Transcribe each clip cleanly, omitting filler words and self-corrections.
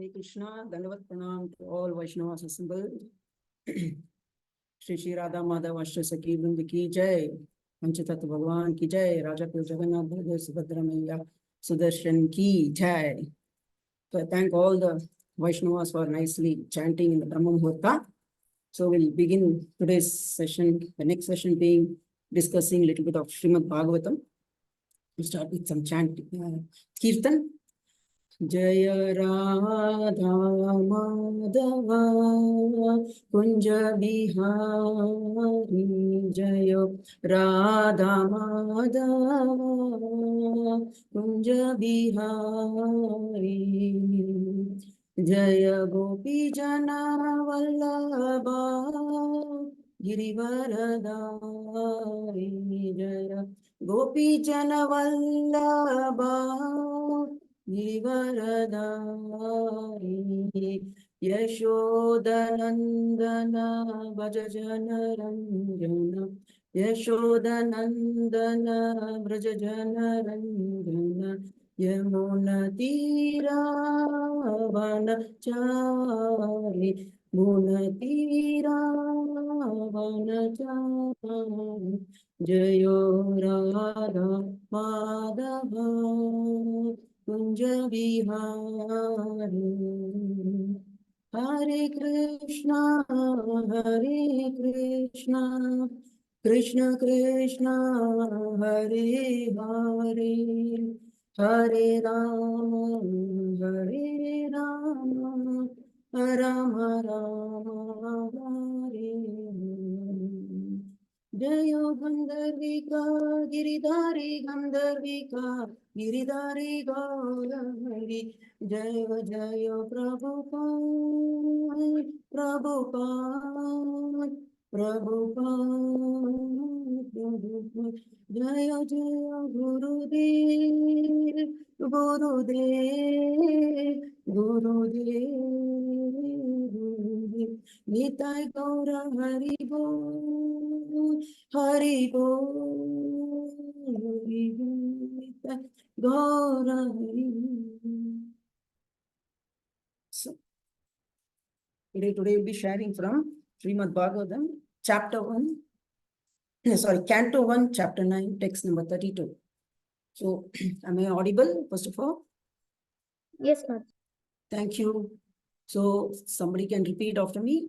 Hare Krishna, Dandavat Pranam to all Vaishnavas assembled. Shri Radha Madhava Ashta Sakhi Vrinda ki jai, Panchatat Bhagavan ki jai, Raja Pil Jagannath Bhagavad Subhadra Maya Sudarshan ki jai. So I thank all the Vaishnavas for nicely chanting in the Brahma Muhurta. So we'll begin today's session, the next session being discussing a little bit of Srimad Bhagavatam. We'll start with some chanting. Kirtan. Jaya Radha Madhava Kunja Bihari Jaya Radha Madhava Kunja Bihari Jaya Gopi Jana Vallabha Girivaradari Jaya Gopi Jana Vallabha Girivaradari Yashodanandana Vrajajanaranjana Yashodanandana Vrajajanaranjana Yamuna Tira Vanachari Muna Tira Vanachari Jayo Radha Madhava Kunja Vihari Hare Krishna Krishna Krishna Hare Hare Hare Rama Rama Rama Hare Jayo Gandharvika Giridhari Gandharvika Giridhari Gaurahari Jayo Jayo Prabhupada Prabhupada Prabhupada Jaya Jaya Gurudev Gurudev Gurudev Nitai Gaura Hari Bol Hari Bol Hari Bol Nitai Gaura Hari Bol. So today we'll be sharing from Srimad Bhagavatam, chapter 1, Canto 1, chapter 9, text number 32. So, am I audible, first of all? Yes, ma'am. Thank you. So, somebody can repeat after me.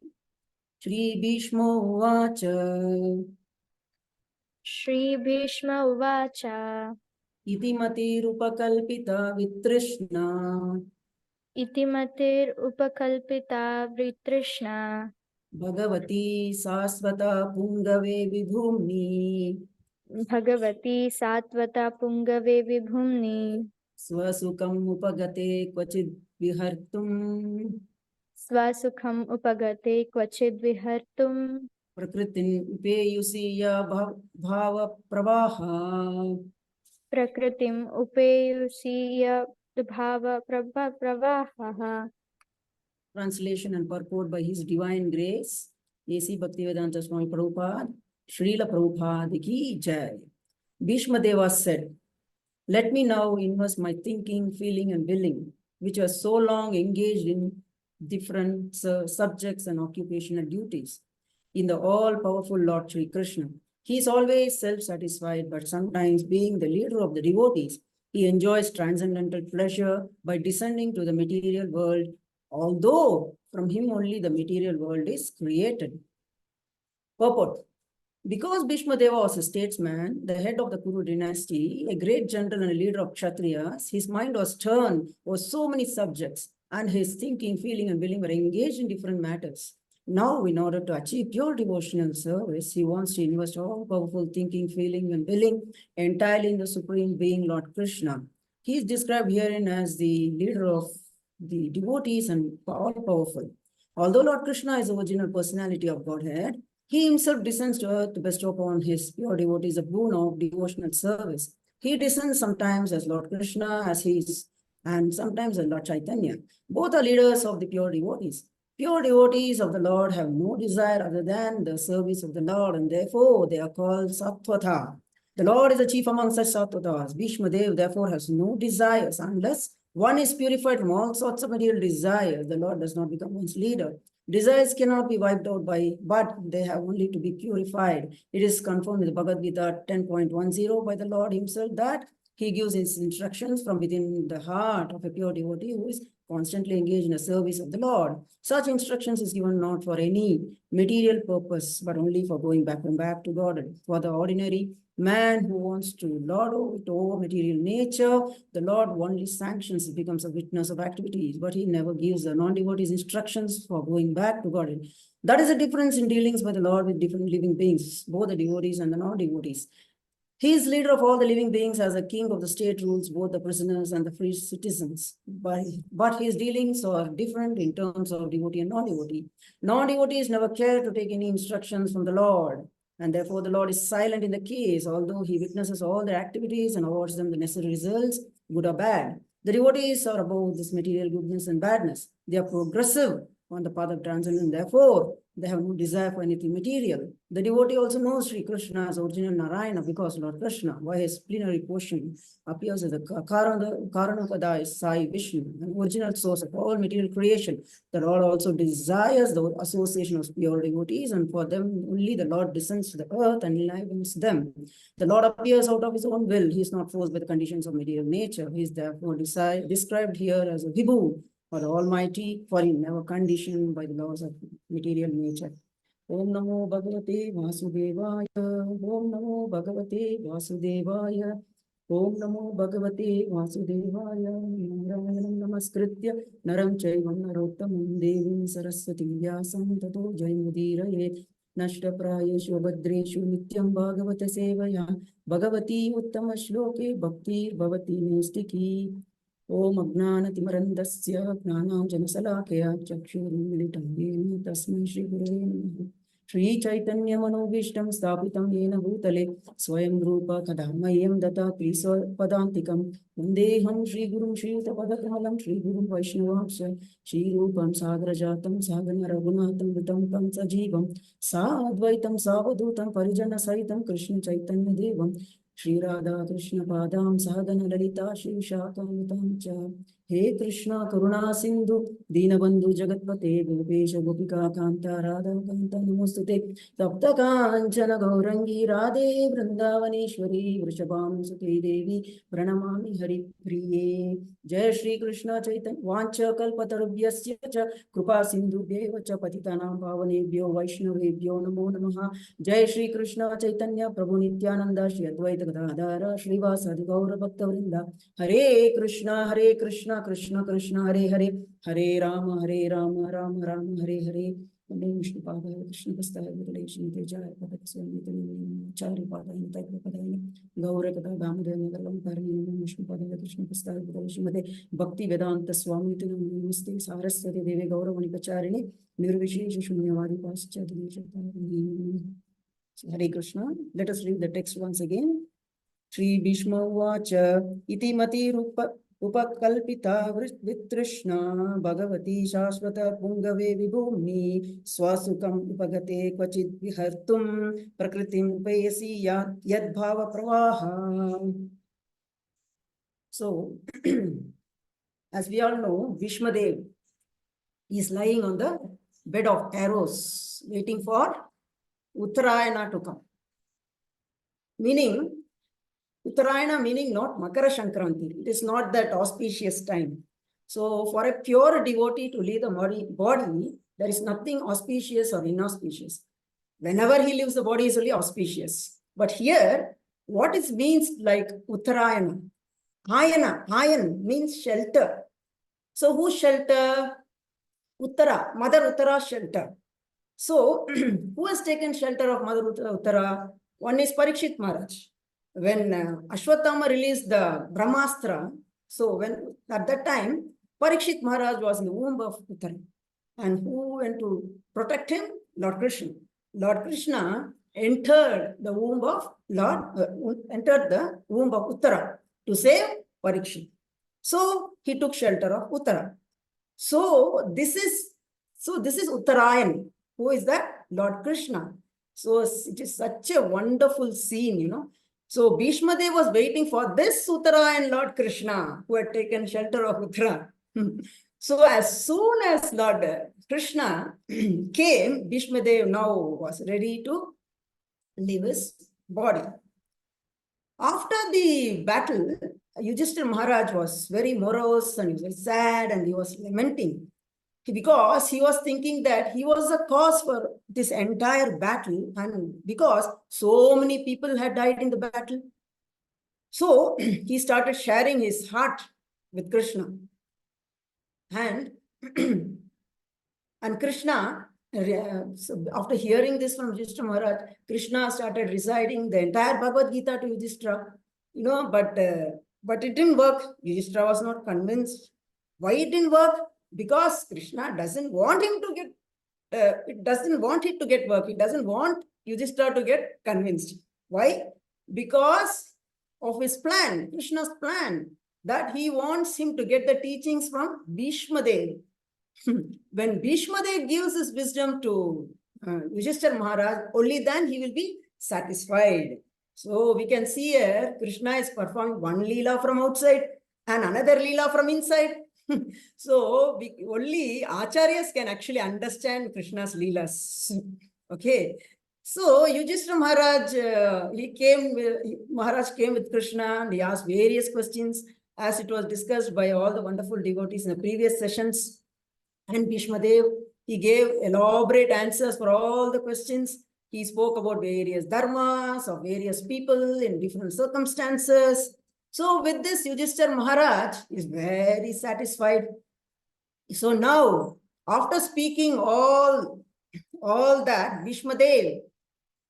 Shri Bhishma Uvacha Shri Bhishma Uvacha Iti Matir Upakalpita Vitrishna Iti Matir Upakalpita Vritrishna Bhagavati Sasvata Pungave Vibhumni Bhagavati Satvata Pungave Vibhumni Swasukam Upagate Kvachid Vihartum Swasukham Upagate Kvachid Vihartum Prakritin Upeyusiya Bhava Pravaha. Prakritim Upeyusiya Bhava Pravaha. Translation and purport by His Divine Grace, A.C. Bhaktivedanta Swami Prabhupada, Srila Prabhupada ki Jai. Bhishma Deva said, "Let me now invest my thinking, feeling, and willing, which are so long engaged in different subjects and occupational duties, in the all-powerful Lord Sri Krishna. He is always self-satisfied, but sometimes, being the leader of the devotees, he enjoys transcendental pleasure by descending to the material world, although from him only the material world is created." Purport. Because Bhishma Deva was a statesman, the head of the Kuru dynasty, a great general and a leader of Kshatriyas, his mind was turned over so many subjects, and his thinking, feeling, and willing were engaged in different matters. Now, in order to achieve pure devotional service, he wants to invest all powerful thinking, feeling, and willing entirely in the Supreme Being, Lord Krishna. He is described herein as the leader of the devotees and all-powerful. Although Lord Krishna is the original personality of Godhead, he himself descends to earth to bestow upon his pure devotees a boon of devotional service. He descends sometimes as Lord Krishna, and sometimes as Lord Chaitanya. Both are leaders of the pure devotees. Pure devotees of the Lord have no desire other than the service of the Lord, and therefore they are called Sattvata. The Lord is the chief among such Sattvatas. Bhishma Dev therefore has no desires unless One is purified from all sorts of material desires. The Lord does not become one's leader. Desires cannot be wiped out but they have only to be purified. It is confirmed with Bhagavad Gita 10.10 by the Lord himself that he gives his instructions from within the heart of a pure devotee who is constantly engaged in the service of the Lord. Such instructions is given not for any material purpose, but only for going back and back to God. For the ordinary man who wants to lord over material nature, the Lord only sanctions, becomes a witness of activities, but he never gives the non-devotees instructions for going back to God. That is the difference in dealings by the Lord with different living beings, both the devotees and the non-devotees. He is leader of all the living beings as a king of the state rules, both the prisoners and the free citizens. But his dealings are different in terms of devotee and non-devotee. Non-devotees never care to take any instructions from the Lord. And therefore, the Lord is silent in the case, although he witnesses all their activities and awards them the necessary results, good or bad. The devotees are above this material goodness and badness. They are progressive on the path of transcendence. Therefore, they have no desire for anything material. The devotee also knows Sri Krishna as original Narayana because Lord Krishna, by his plenary portion, appears as the Karanakada is Sai Vishnu, an original source of all material creation. The Lord also desires the association of pure devotees, and for them only the Lord descends to the earth and enlivens them. The Lord appears out of his own will. He is not forced by the conditions of material nature. He is therefore described here as a Vibhu, or the Almighty, for he never conditioned by the laws of material nature. Om Namo Bhagavate Vasudevaya. Om Namo Bhagavate Vasudevaya. Om Namo Bhagavate Vasudevaya. Narayanam Namaskritya Naram Chaivam Narottamam Devim Saraswati Vyasam Tato Jayamudiraye. Nashtaprayeshu Bhadreshu Nityam Bhagavata Sevaya. Bhagavati Uttama Shloke Bhakti Bhavati Nestiki. Om Ajnanatimarandasya Jnananjanasalakhya Chakshurunmilitam Yena Tasmai Shri Gurave Namaha. Shri Chaitanya Manobhishtam Sthapitam Yena Bhutale Swayam Rupa Kadamayyam Datati Padantikam Vandeham Shri Gurum Shri Tapadakamalam Shri Gurum Vaishnavamsya Shri Rupam Sagrajatam Sagana Raghunatam Vitam Tam Sajivam Sadvaitam Savadutam Parijana Saitam Krishna Chaitanya Devam Shri Radha Krishna Padam Sahagana Lalita Shri Shakamitam Cha. He Krishna Karuna Sindhu Dinabandhu Jagatpate Gopesha Gopika Kanta Radha Kanta Namostute Tapta Kanchana Gaurangi Radhe Vrindavaneshwari Vrishabham Sute Devi Pranamami Hari Priye. Jai Shri Krishna Chaitanya Vancha Kalpatarubhyasya Cha Krupa Sindhu Deva Cha Patitanam Pavanebhyo Vaishnavebhyo Namo Namaha. Jai Shri Krishna Chaitanya Prabhu Nityananda Shri Advaita Gadadhara Shrivasadi Gaura Bhakta Vrinda. Hare Krishna Krishna Krishna Hare Hare Hare Rama Rama Rama Hare Hare. Name Vishnu Padaya Krishna Pastaya Vidalation Tejaya Padakaswami Chari Padaya Taika Padaya Gaura Kada Damodaya Nagalam Parani Vishnu Padaya Krishna Pastaya Vidalation Mate Bhakti Vedanta Swami Namaste Saraswati Devi Gaura Vanikacharini Nirvishesha Shunyavadi Paschadisha. Hare Krishna. Let us read the text once again. Shri Bhishma Uvacha Iti Mati Rupa Upakalpita Vitrishna Bhagavati Shashvata Pungave Vibhumi Swasukam Upagate Kvachit Vihartum Prakritim Upayasi Yad Bhava Pravaha. So, as we all know, Bhishmadev is lying on the bed of arrows, waiting for Uttarayana to come. Meaning, Uttarayana meaning not Makara Shankranti. It is not that auspicious time. So for a pure devotee to leave the body, there is nothing auspicious or inauspicious. Whenever he leaves the body is only auspicious. But here, what it means like Uttarayana? Ayan means shelter. So whose shelter? Uttara, Mother Uttara's shelter. So who has taken shelter of Mother Uttara? One is Parikshit Maharaj. When Ashwatthama released the Brahmastra, so when at that time, Parikshit Maharaj was in the womb of Uttara. And who went to protect him? Lord Krishna. Lord Krishna entered the womb of Uttara to save Parikshit. So he took shelter of Uttara. So this is Uttarayan. Who is that? Lord Krishna. So it is such a wonderful scene, So Bhishma Dev was waiting for this Uttara and Lord Krishna, who had taken shelter of Uttara. So as soon as Lord Krishna came, Bhishma Dev now was ready to leave his body. After the battle, Yudhishthira Maharaj was very morose and he was very sad and he was lamenting because he was thinking that he was the cause for this entire battle and because so many people had died in the battle. So he started sharing his heart with Krishna. And, and Krishna, so after hearing this from Yudhishthira Maharaj, Krishna started reciting the entire Bhagavad Gita to Yudhishthira, but it didn't work. Yudhishthira was not convinced. Why it didn't work? Because Krishna doesn't want him to get, it doesn't want it to get work. It doesn't want Yudhishthira to get convinced. Why? Because of his plan, Krishna's plan, that he wants him to get the teachings from Bhishma Dev. When Bhishma Dev gives his wisdom to Yudhishthira Maharaj, only then he will be satisfied. So we can see here, Krishna is performing one Leela from outside and another Leela from inside. So only Acharyas can actually understand Krishna's Leelas. Okay. So Yudhishthira Maharaj, Maharaj came with Krishna and he asked various questions as it was discussed by all the wonderful devotees in the previous sessions. And Bhishma Dev, he gave elaborate answers for all the questions. He spoke about various dharmas of various people in different circumstances. So with this, Yudhishthira Maharaj is very satisfied. So now, after speaking all that, Bhishma Dev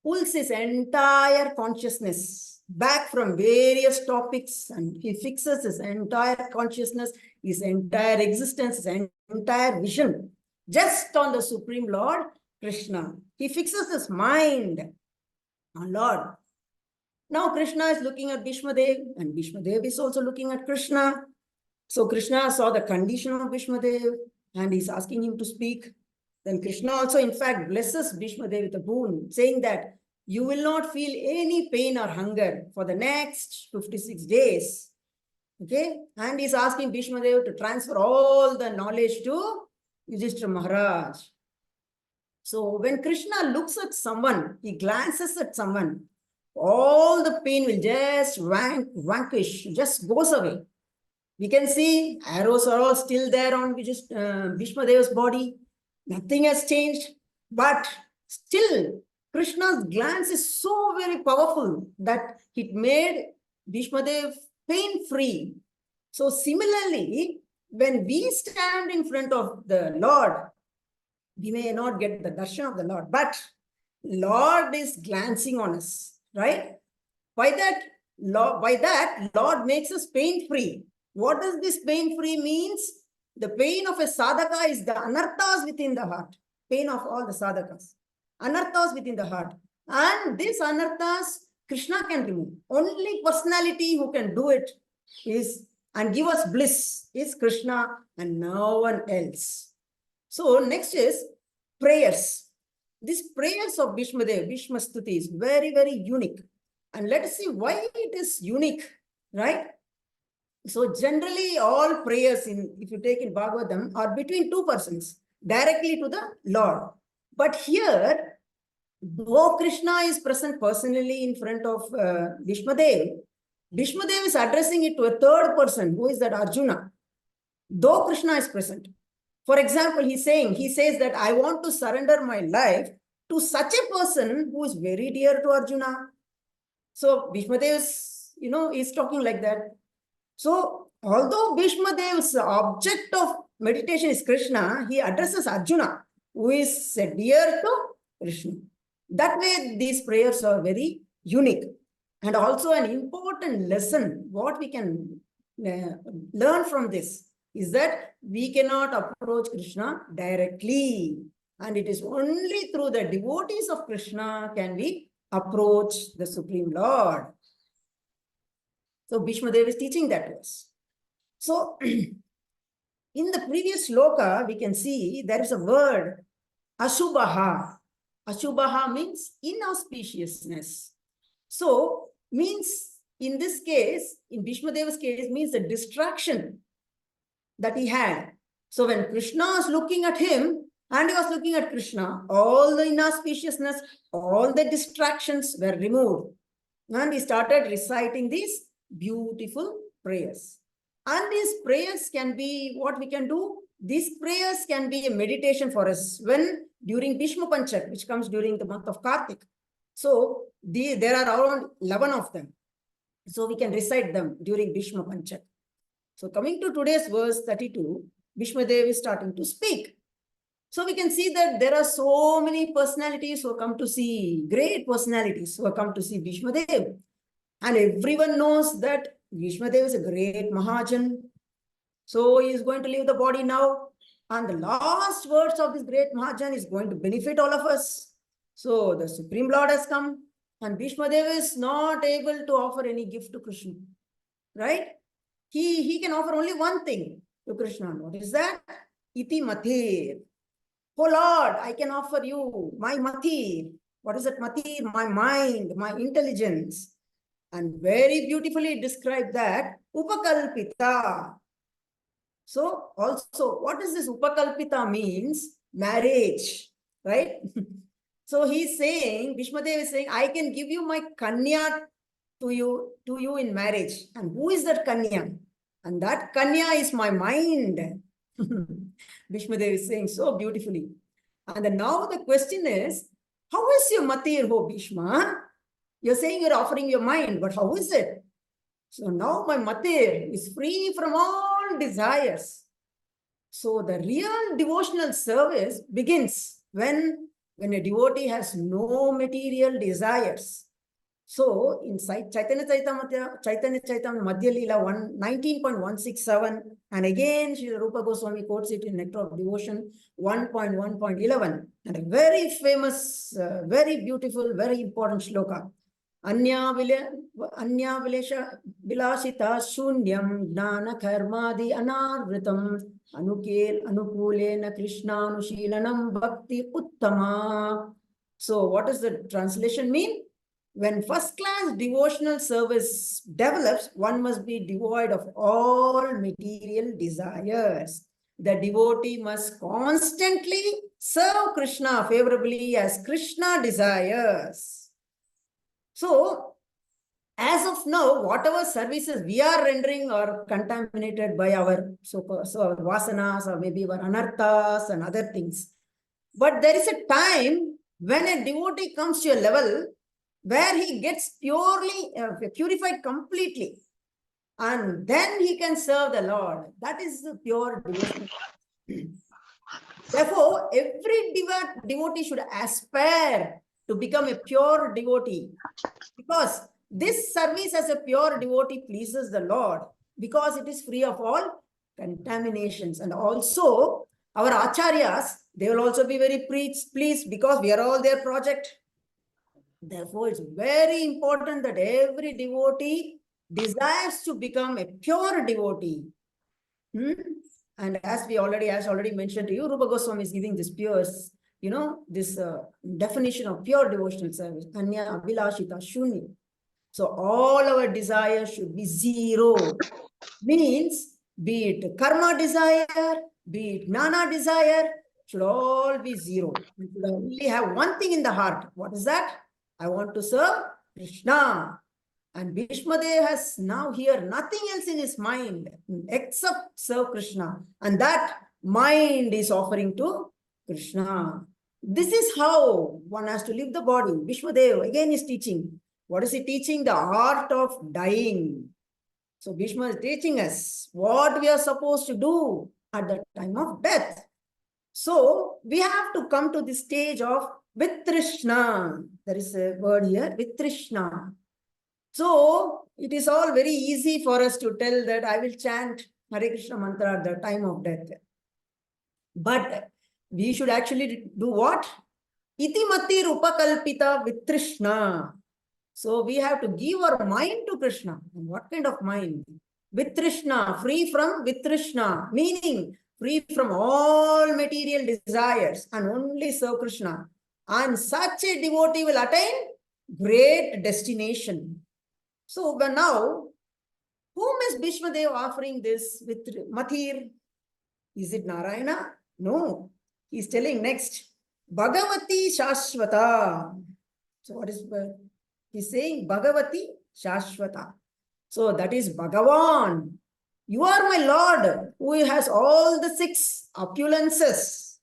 pulls his entire consciousness back from various topics and he fixes his entire consciousness, his entire existence, his entire vision just on the Supreme Lord Krishna. He fixes his mind on Lord. Now Krishna is looking at Bhishma Dev and Bhishma Dev is also looking at Krishna. So Krishna saw the condition of Bhishma Dev and he's asking him to speak. Then Krishna also in fact blesses Bhishma Dev with a boon, saying that you will not feel any pain or hunger for the next 56 days. Okay? And he's asking Bhishma Dev to transfer all the knowledge to Yudhishthira Maharaj. So when Krishna looks at someone, he glances at someone, all the pain will just vanquish, just goes away. We can see arrows are all still there on Bhishma Dev's body. Nothing has changed. But still, Krishna's glance is so very powerful that it made Bhishma Dev pain-free. So similarly, when we stand in front of the Lord, we may not get the darshan of the Lord, but Lord is glancing on us, right? By that, Lord makes us pain-free. What does this pain-free means? The pain of a sadhaka is the anarthas within the heart. Pain of all the sadhakas. Anarthas within the heart. And these anarthas, Krishna can remove. Only personality who can do it is and give us bliss is Krishna and no one else. So next is prayers. These prayers of Bhishma Dev, Bhishma Stuti is very, very unique. And let us see why it is unique, right? So generally all prayers if you take in Bhagavatam are between two persons, directly to the Lord. But here, though Krishna is present personally in front of Bhishma Dev is addressing it to a third person, who is that Arjuna. Though Krishna is present. For example, he says that I want to surrender my life to such a person who is very dear to Arjuna. So Bhishma Dev is talking like that. So although Bhishma Dev's object of meditation is Krishna, he addresses Arjuna, who is dear to Krishna. That way, these prayers are very unique. And also an important lesson, what we can learn from this is that we cannot approach Krishna directly. And it is only through the devotees of Krishna can we approach the Supreme Lord. So Bhishma Dev is teaching that to us. So in the previous shloka, we can see there is a word, Ashubhaha. Ashubhaha means inauspiciousness. So means in this case, in Bhishma Deva's case, means the distraction that he had. So when Krishna was looking at him and he was looking at Krishna, all the inauspiciousness, all the distractions were removed. And he started reciting these beautiful prayers. And these prayers can be what we can do. These prayers can be a meditation for us when during Bhishma Panchak, which comes during the month of Kartik. So there are around 11 of them. So we can recite them during Bhishma Panchak. So coming to today's verse 32, Bhishma Dev is starting to speak. So we can see that there are so many personalities who come to see, great personalities who have come to see Bhishma Dev. And everyone knows that Bhishma Dev is a great Mahajan. So he is going to leave the body now. And the last words of this great Mahajan is going to benefit all of us. So the Supreme Lord has come and Bhishma Dev is not able to offer any gift to Krishna. Right? He can offer only one thing to Krishna. What is that? Iti matir. Oh Lord, I can offer you my matir. What is that matir? My mind, my intelligence. And very beautifully describe that upakalpita. So also, what is this upakalpita means? Marriage, right? So he's saying, Bhishma Dev is saying, I can give you my kanya to you in marriage. And who is that kanya? And that kanya is my mind. Bhishma Dev is saying so beautifully. And then now the question is, how is your matir, ho Bhishma? You're saying you're offering your mind, but how is it? So now my matir is free from all desires. So the real devotional service begins when a devotee has no material desires. So in Chaitanya Chaitamya Madhya Leela 19.167, and again Sri Rupa Goswami quotes it in Nectar of Devotion 1.1.11, and a very famous, very beautiful, very important shloka. Anya vilesha vilashita shunyam jnana karmadi anarvritam anukulena krishna anushilanam bhakti uttama. So what does the translation mean? When first-class devotional service develops, one must be devoid of all material desires. The devotee must constantly serve Krishna favorably as Krishna desires. So, as of now, whatever services we are rendering are contaminated by our our vasanas or maybe our anarthas and other things. But there is a time when a devotee comes to a level where he gets purified completely, and then he can serve the Lord. That is the pure devotion. Therefore, every devotee should aspire to become a pure devotee, because this service as a pure devotee pleases the Lord, because it is free of all contaminations. And also, our acharyas, they will also be very pleased because we are all their project. Therefore, it's very important that every devotee desires to become a pure devotee. And as already mentioned to you, Rupa Goswami is giving this pure, this definition of pure devotional service. Anya Abhilashita Shunya. So all our desires should be zero. Means, be it karma desire, be it jnana desire, should all be zero. We should only have one thing in the heart. What is that? I want to serve Krishna. And Bhishma Dev has now here nothing else in his mind except serve Krishna. And that mind is offering to Krishna. This is how one has to live the body. Bhishma Dev again is teaching. What is he teaching? The art of dying. So Bhishma is teaching us what we are supposed to do at the time of death. So we have to come to the stage of Vitrishna. There is a word here, Vitrishna. So it is all very easy for us to tell that I will chant Hare Krishna mantra at the time of death. But we should actually do what? Iti mati rupakalpita Vitrishna. So we have to give our mind to Krishna. And what kind of mind? Vitrishna, free from Vitrishna, meaning free from all material desires and only serve Krishna. And such a devotee will attain great destination. So but now, whom is Bhishma Dev offering this with Mathir? Is it Narayana? No. He's telling next, Bhagavati Shashvata. So what is, he's saying Bhagavati Shashvata. So that is Bhagavan. You are my Lord, who has all the 6 opulences.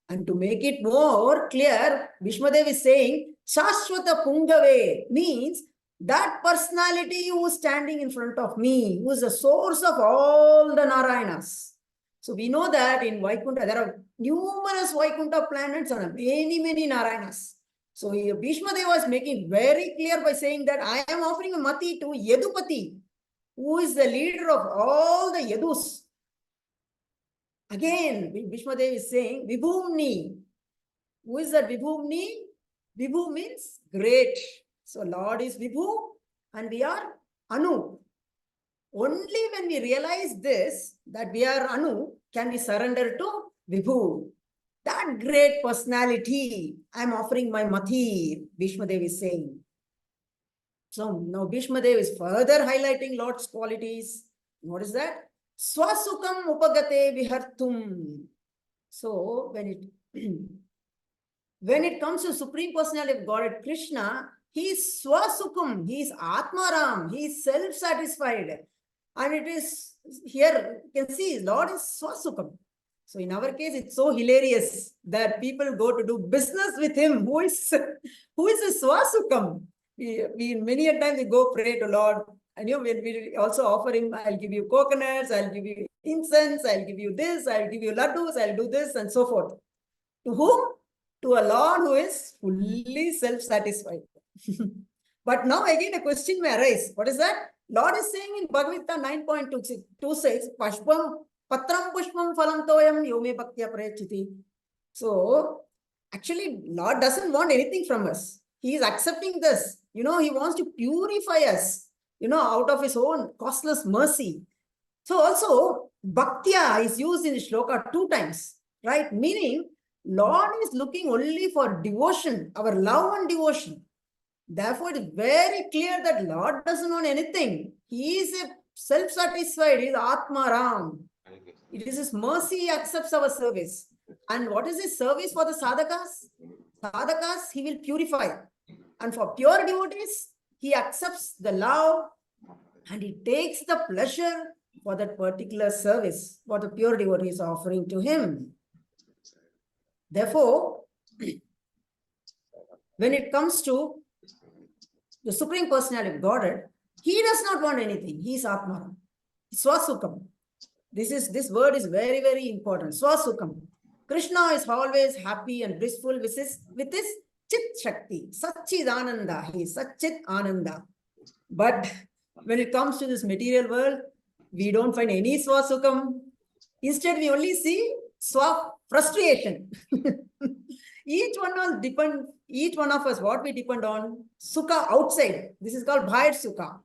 And to make it more clear, Bhishmadev is saying, Shashvata Pungave means that personality who is standing in front of me, who is the source of all the Narayanas. So we know that in Vaikuntha, there are numerous Vaikuntha planets and many Narayanas. So Bhishmadev was making very clear by saying that I am offering a Mati to Yadupati, who is the leader of all the Yadus. Again, Bhishmadev is saying Vibhumni. Who is that Vibhumni? Vibhu means great. So Lord is Vibhu and we are Anu. Only when we realize this, that we are Anu, can we surrender to Vibhu. That great personality, I am offering my Mathir, Bhishmadev is saying. So now Bhishmadev is further highlighting Lord's qualities. What is that? Swasukam upagate vihartum. So when it comes to Supreme Personality of Godhead Krishna, he is Swasukam, he is Atmaram, he is self-satisfied. And it is here, you can see, Lord is Swasukam. So in our case, it's so hilarious that people go to do business with him. Who is a Swasukam? We many a time we go pray to Lord. And when we also offer him, I'll give you coconuts, I'll give you incense, I'll give you this, I'll give you laddus, I'll do this, and so forth. To whom? To a Lord who is fully self-satisfied. But now again a question may arise. What is that? Lord is saying in Bhagavad Gita 9.2 says, Pashpam Patram Pushpam Phalam Toyam Yome Bhaktya Prayachiti. So actually Lord doesn't want anything from us. He is accepting this. He wants to purify us, out of his own costless mercy. So also Bhaktya is used in the shloka 2 times, right? Meaning Lord is looking only for devotion, our love and devotion. Therefore, it is very clear that Lord doesn't want anything. He is a self-satisfied, he is Atmaram. It is his mercy he accepts our service. And what is his service for the sadhakas? Sadhakas, he will purify. And for pure devotees, he accepts the love and he takes the pleasure for that particular service, what the pure devotee is offering to him. Therefore, when it comes to the Supreme Personality of Godhead, he does not want anything. He is Atmaram. Swasukam. This word is very important. Swasukam. Krishna is always happy and blissful with his Chit Shakti. Satchid Ananda. He is Satchit Ananda. But when it comes to this material world, we don't find any Swasukam. Instead, we only see frustration. Each one of us, what we depend on? Sukha outside. This is called Bhayat Sukha.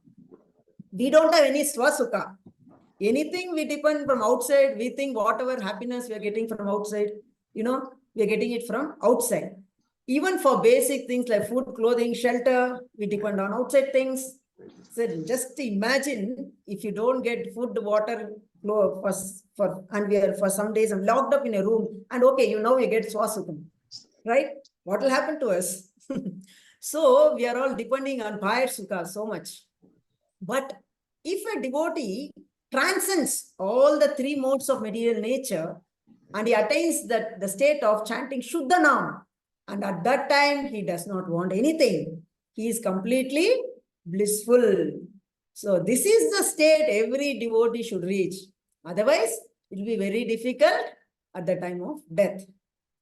We don't have any Swasukha. Anything we depend from outside, we think whatever happiness we are getting from outside, we are getting it from outside. Even for basic things like food, clothing, shelter, we depend on outside things. So just imagine if you don't get food, water, and we are for some days locked up in a room, and okay, we get Swasukam, right? What will happen to us? So we are all depending on Bhayat Sukha so much. But if a devotee transcends all the 3 modes of material nature and he attains the state of chanting Shuddha Nam, and at that time he does not want anything. He is completely blissful. So this is the state every devotee should reach. Otherwise, it will be very difficult at the time of death.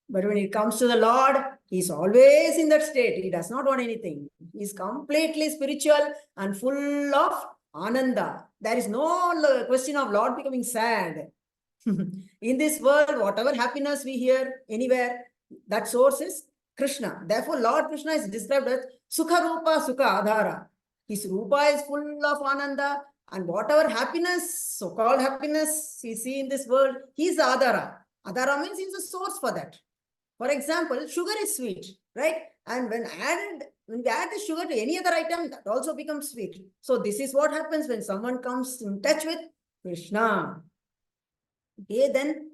But when it comes to the Lord, he is always in that state. He does not want anything. He is completely spiritual and full of Ananda. There is no question of Lord becoming sad. In this world, whatever happiness we hear anywhere, that source is Krishna. Therefore, Lord Krishna is described as Sukha Rupa Sukha Adhara. His Rupa is full of Ananda, and whatever happiness, so-called happiness we see in this world, he is the Adhara. Adhara means he is the source for that. For example, sugar is sweet, right? And when added When we add the sugar to any other item, that also becomes sweet. So this is what happens when someone comes in touch with Krishna. Okay, then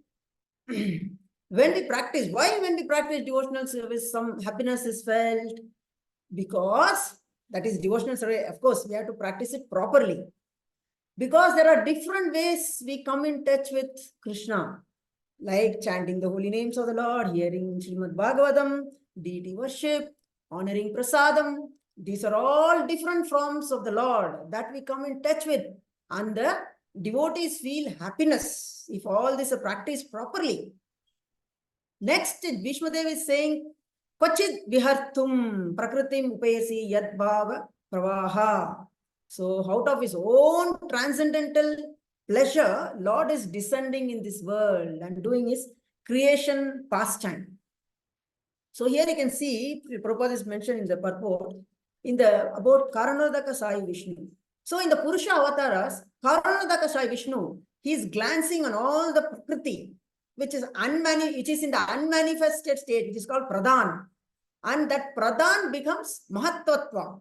when we practice, why when we practice devotional service, some happiness is felt? Because that is devotional service. Of course, we have to practice it properly. Because there are different ways we come in touch with Krishna, like chanting the holy names of the Lord, hearing Srimad Bhagavatam, deity worship, honoring prasadam. These are all different forms of the Lord that we come in touch with. And the devotees feel happiness if all this is practiced properly. Next, Bhishmadev is saying, Kvachit vihartum prakritim upayasi yad bhava pravaha. So out of his own transcendental pleasure, Lord is descending in this world and doing his creation pastime. So here you can see, Prabhupada is mentioned in the purport, about Karanodaka Sai Vishnu. So in the Purusha avatars, Karanodaka Sai Vishnu, he is glancing on all the Prakriti, which is in the unmanifested state, which is called Pradhan. And that Pradhan becomes Mahatvatva.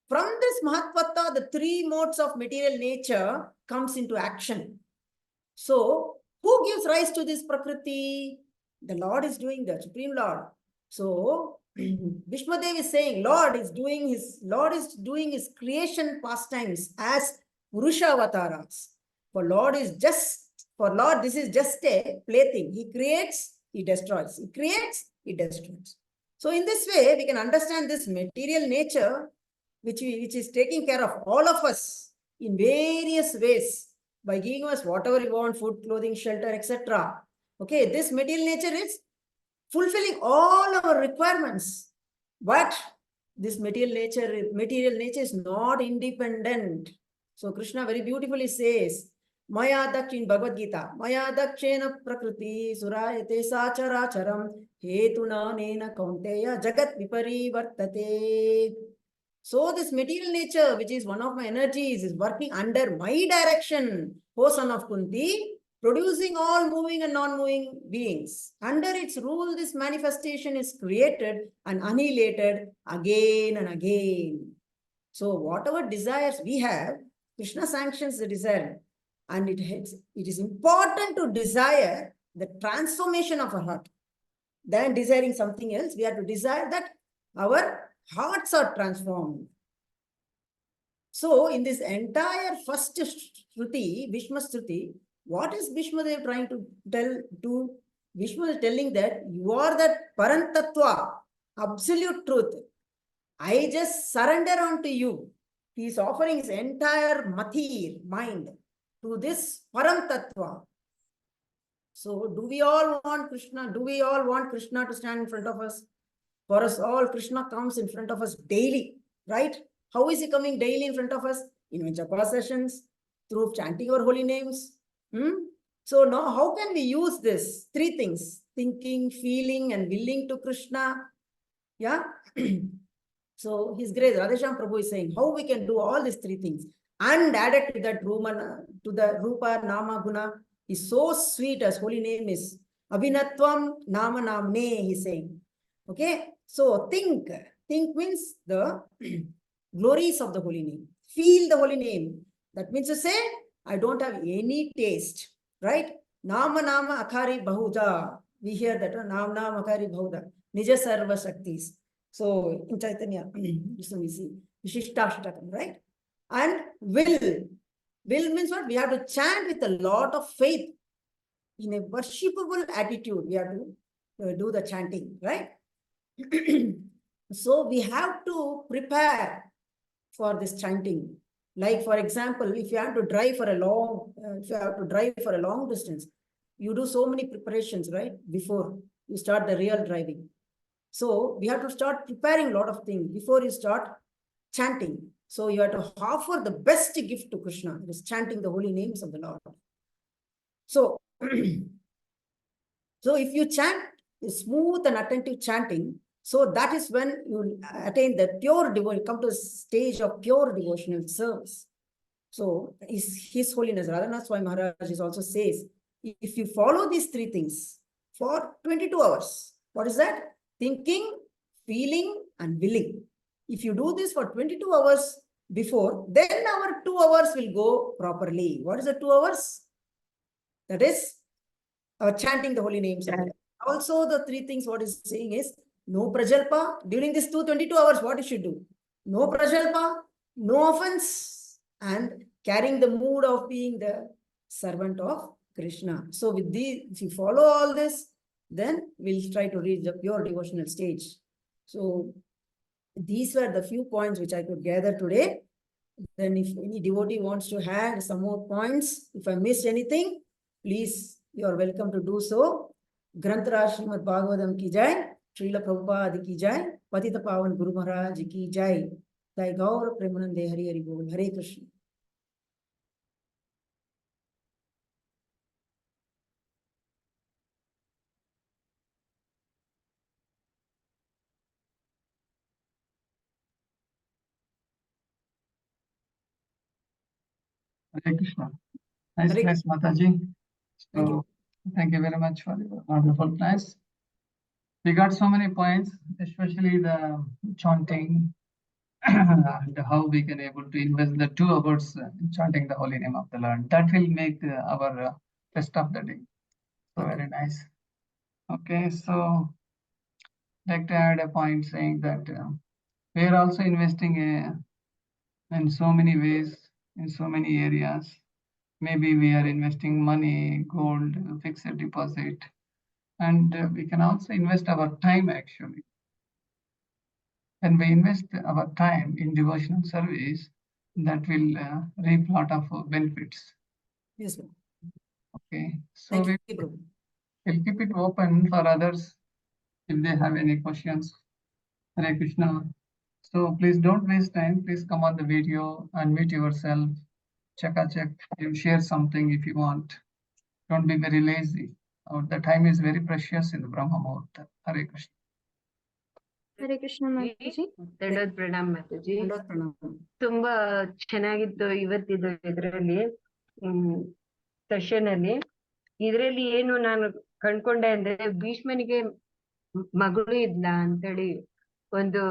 From this Mahatvatva, the three modes of material nature comes into action. So, who gives rise to this Prakriti? The Lord is doing that, Supreme Lord. So, Bhishmadev is saying, Lord is doing his creation pastimes as Purusha avatars. For Lord, this is just a plaything. He creates, he destroys. He creates, he destroys. So, in this way, we can understand this material nature, which is taking care of all of us in various ways by giving us whatever we want, food, clothing, shelter, etc. Okay, this material nature is fulfilling all our requirements. But this material nature is not independent. So Krishna very beautifully says, Maya Daksh in Bhagavad Gita, Maya Dakshena Prakriti Surayate Sacharacharam Hetuna Nena Kaunteya Jagat Vipari Vartate. So this material nature, which is one of my energies, is working under my direction, O son of Kunti, producing all moving and non-moving beings. Under its rule, this manifestation is created and annihilated again and again. So whatever desires we have, Krishna sanctions the desire. And it is important to desire the transformation of our heart. Than desiring something else, we have to desire that our hearts are transformed. So, in this entire first Shruti, Bhishma Shruti, what is Bhishmadev trying to tell to? Bhishma is telling that you are that Parantatva, absolute truth. I just surrender unto you. He is offering his entire Mathir, mind, to this Parantatva. So, do we all want Krishna? Do we all want Krishna to stand in front of us? For us all, Krishna comes in front of us daily, right? How is he coming daily in front of us? In japa sessions, through chanting our holy names. So now, how can we use this? Three things: thinking, feeling, and willing to Krishna. Yeah. So His Grace Radheshyam Prabhu is saying how we can do all these three things, and added to that the Rupa Nama Guna is so sweet as holy name is Abhinatvam Nama Namne. He's saying. Okay. So think means the glories of the holy name. Feel the holy name. That means to say, I don't have any taste, right? Nama Nama Akari Bahuda. We hear that, Nama Nama Akari Bahuda. Nija Sarva Shaktis. So in Chaitanya, we see Vishishtastakam, right? And will. Will means what? We have to chant with a lot of faith. In a worshipable attitude, we have to do the chanting, right? So we have to prepare for this chanting. Like, for example, if you have to drive for a long distance, you do so many preparations, right? Before you start the real driving. So we have to start preparing a lot of things before you start chanting. So you have to offer the best gift to Krishna, is chanting the holy names of the Lord. So, so if you chant smooth and attentive chanting, so that is when you attain the pure devotion, come to the stage of pure devotional service. So His Holiness Radhanath Swami Maharaj also says, if you follow these three things for 22 hours, what is that? Thinking, feeling, and willing. If you do this for 22 hours before, then our 2 hours will go properly. What is the 2 hours? That is chanting the holy names. Of the Lord. Also, the three things what is saying is no prajalpa. During this 22 hours, what you should do? No prajalpa, no offense, and carrying the mood of being the servant of Krishna. So with these, if you follow all this, then we'll try to reach the pure devotional stage. So these were the few points which I could gather today. Then if any devotee wants to add some more points, if I missed anything, please, you are welcome to do so. Granthra Srimad Bhagavatam ki jai, Srila Prabhupada ki jai, Patita Pavan Guru Maharaj ki jai. Jai Gaur Premanande Hari Hari Bol. Hare Krishna. Hare Krishna. Nice Hare class, Mataji. Thank you. Thank you very much for your wonderful class. We got so many points, especially the chanting and how we can able to invest the 2 hours in chanting the holy name of the Lord. That will make our rest of the day. So very nice. Okay, so I'd like to add a point saying that we are also investing in so many ways, in so many areas. Maybe we are investing money, gold, fixed deposit, and we can also invest our time actually. When we invest our time in devotional service, that will reap a lot of benefits. Yes, ma'am. Okay, so Thank you, Prabhu. we'll keep it open for others if they have any questions. Hare Krishna. So please don't waste time. Please come on the video, unmute yourself, check, you share something if you want. Don't be very lazy. The time is very precious in the Brahma Muhurta. Hare Krishna. Hare Krishna Mataji. ದಂಡೋತ್ Pranam Mataji. Dandavad pranam. ತುಂಬಾ ಚೆನ್ನಾಗಿತ್ತು ಇವತ್ತಿದು ಇದರಲ್ಲಿ session ಅಲ್ಲಿ. ಇದ್ರಲ್ಲಿ ಏನು ನಾನು ಕಂಡ್ಕೊಂಡೆ ಅಂದ್ರೆ ಭೀಷ್ಮನಿಗೆ ಮಗಳು ಇದ್ಲ ಅಂತೇಳಿ ಒಂದು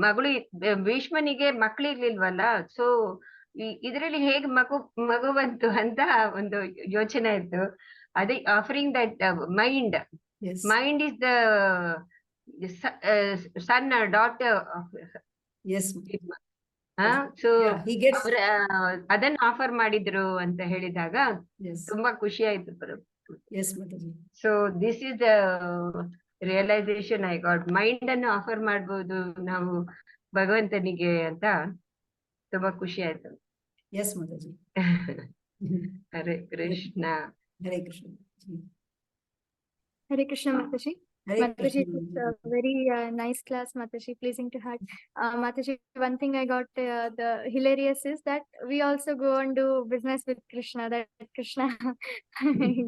ಮಗಳು ಭೀಷ್ಮನಿಗೆ ಮಕ್ಳಿರ್ಲಿಲ್ವಲ್ಲ, ಸೊ ಇದ್ರಲ್ಲಿ ಹೇಗ್ ಮಗು ಬಂತು ಅಂತ ಒಂದು ಯೋಚನೆ ಇತ್ತು. ಅದೇ offering that mind is the son or daughter of Yes. So He gets. ಅದನ್ನ ಆಫರ್ ಮಾಡಿದ್ರು ಅಂತ ಹೇಳಿದಾಗ ತುಂಬಾ ಖುಷಿ ಆಯ್ತು. Yes, Mataji. So this is the realisation I got. Mind ಅನ್ನು ಆಫರ್ ಮಾಡ್ಬೋದು ನಾವು ಭಗವಂತನಿಗೆ ಅಂತ ತುಂಬಾ ಖುಷಿ ಆಯ್ತು. Yes, Mataji. Hare Krishna. Hare Krishna. Hare Krishna Mataji. Hare Mataji, Krishna. it's a very nice class, Mataji, pleasing to heart. Mataji, one thing I got the hilarious is that we also go and do business with Krishna. That Krishna,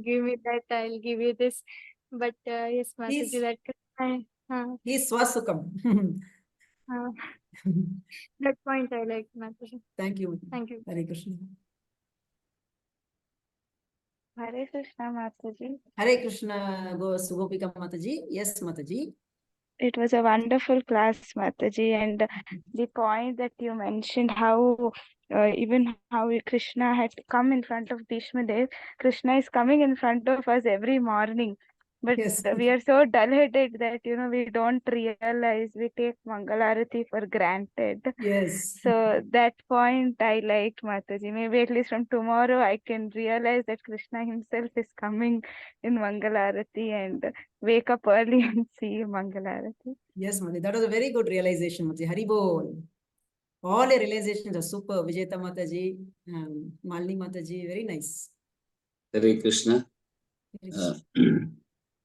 give me that, I'll give you this. But yes, Mataji, that He's Swasukam. that point I like, Mataji. Thank you. Thank you. Hare Krishna. Hare Krishna Mataji. Hare Krishna, Gopika Mataji. Yes, Mataji. It was a wonderful class, Mataji, and the point that you mentioned, how even how Krishna had come in front of Bhishma Dev, Krishna is coming in front of us every morning. But Yes. we are so dull-headed that, we don't realize, we take Mangalarati for granted. Yes. So that point I liked, Mataji. Maybe at least from tomorrow I can realize that Krishna himself is coming in Mangalarati and wake up early and see Mangalarati. Yes, Mataji. That was a very good realization, Mataji. Hari Bol. All your realizations are super. Vijayata Mataji, Malini Mataji, very nice. Hare Krishna.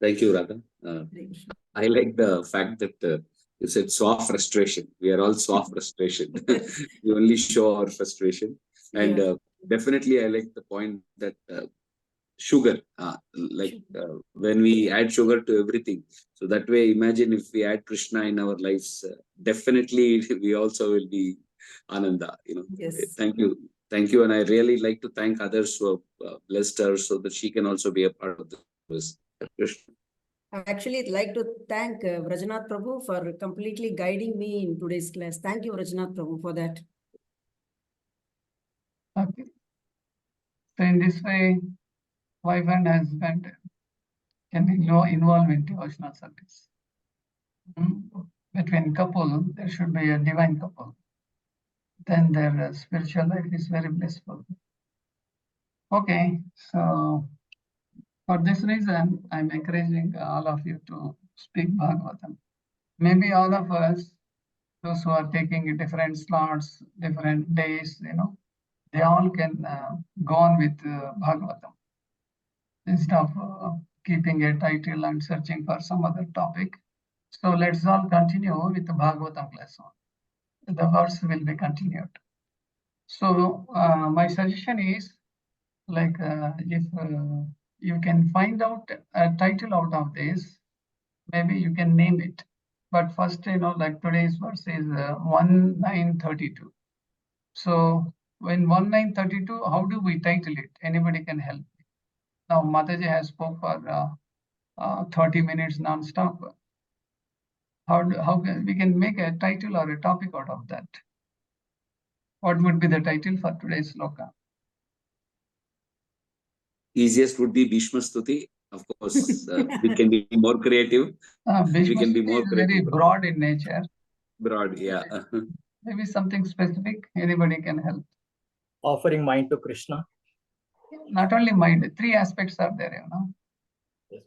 Thank you, Radha. I like the fact that you said soft frustration. We are all soft frustration. We only show our frustration. And definitely I like the point that sugar, when we add sugar to everything. So that way, imagine if we add Krishna in our lives, definitely we also will be Ananda. Yes. Thank you. Thank you. And I really like to thank others who have blessed her so that she can also be a part of this. Krishna. I actually like to thank Vrajanath Prabhu for completely guiding me in today's class. Thank you, Vrajanath Prabhu, for that. Okay. So in this way, wife and husband can involve in devotional service. Between couple, there should be a divine couple. Then their spiritual life is very blissful. Okay, so for this reason, I'm encouraging all of you to speak Bhagavatam. Maybe all of us, those who are taking different slots, different days, they all can go on with Bhagavatam instead of keeping a title and searching for some other topic. So let's all continue with the Bhagavatam class on. The verse will be continued. So my suggestion is, like, if you can find out a title out of this, maybe you can name it. But first, like today's verse is 1932. So when 1932, how do we title it? Anybody can help. Now Mataji has spoke for 30 minutes non-stop. How can we can make a title or a topic out of that? What would be the title for today's sloka? Easiest would be Bhishma Stuti. Of course, we can be more creative. Bhishma can be Stuti more is very creative. broad in nature. Broad, yeah. Maybe something specific. Anybody can help. Offering mind to Krishna. Not only mind, 3 aspects are there,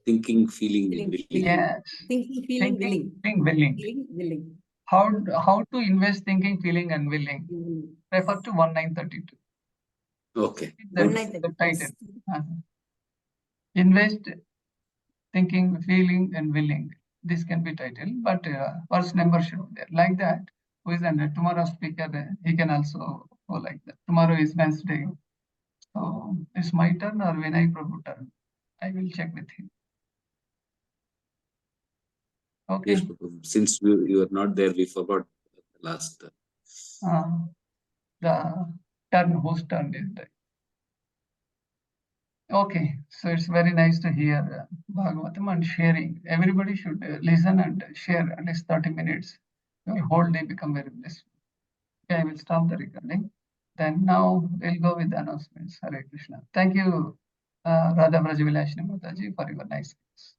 Thinking, feeling, and willing. Yes. Thinking, feeling, willing. Willing. Feeling, willing. How to invest thinking, feeling, and willing? Refer to 1932. Okay. That's 1932, the title. yes. Invest, thinking, feeling, and willing. This can be titled, but first number should be there. Like that, who is under tomorrow's speaker, he can also go like that. Tomorrow is Wednesday. So it's my turn or Vinay Prabhu turn. I will check with him. Okay. Yes, since you are not there, we forgot the last. The turn, whose turn is that? Okay, so it's very nice to hear Bhagavatam and sharing. Everybody should listen and share at least 30 minutes. Your whole day become very blissful. Okay, I will stop the recording. Then now we'll go with the announcements. Hare Krishna. Thank you, Radha Vrajavilasini Mataji, for your nice speech.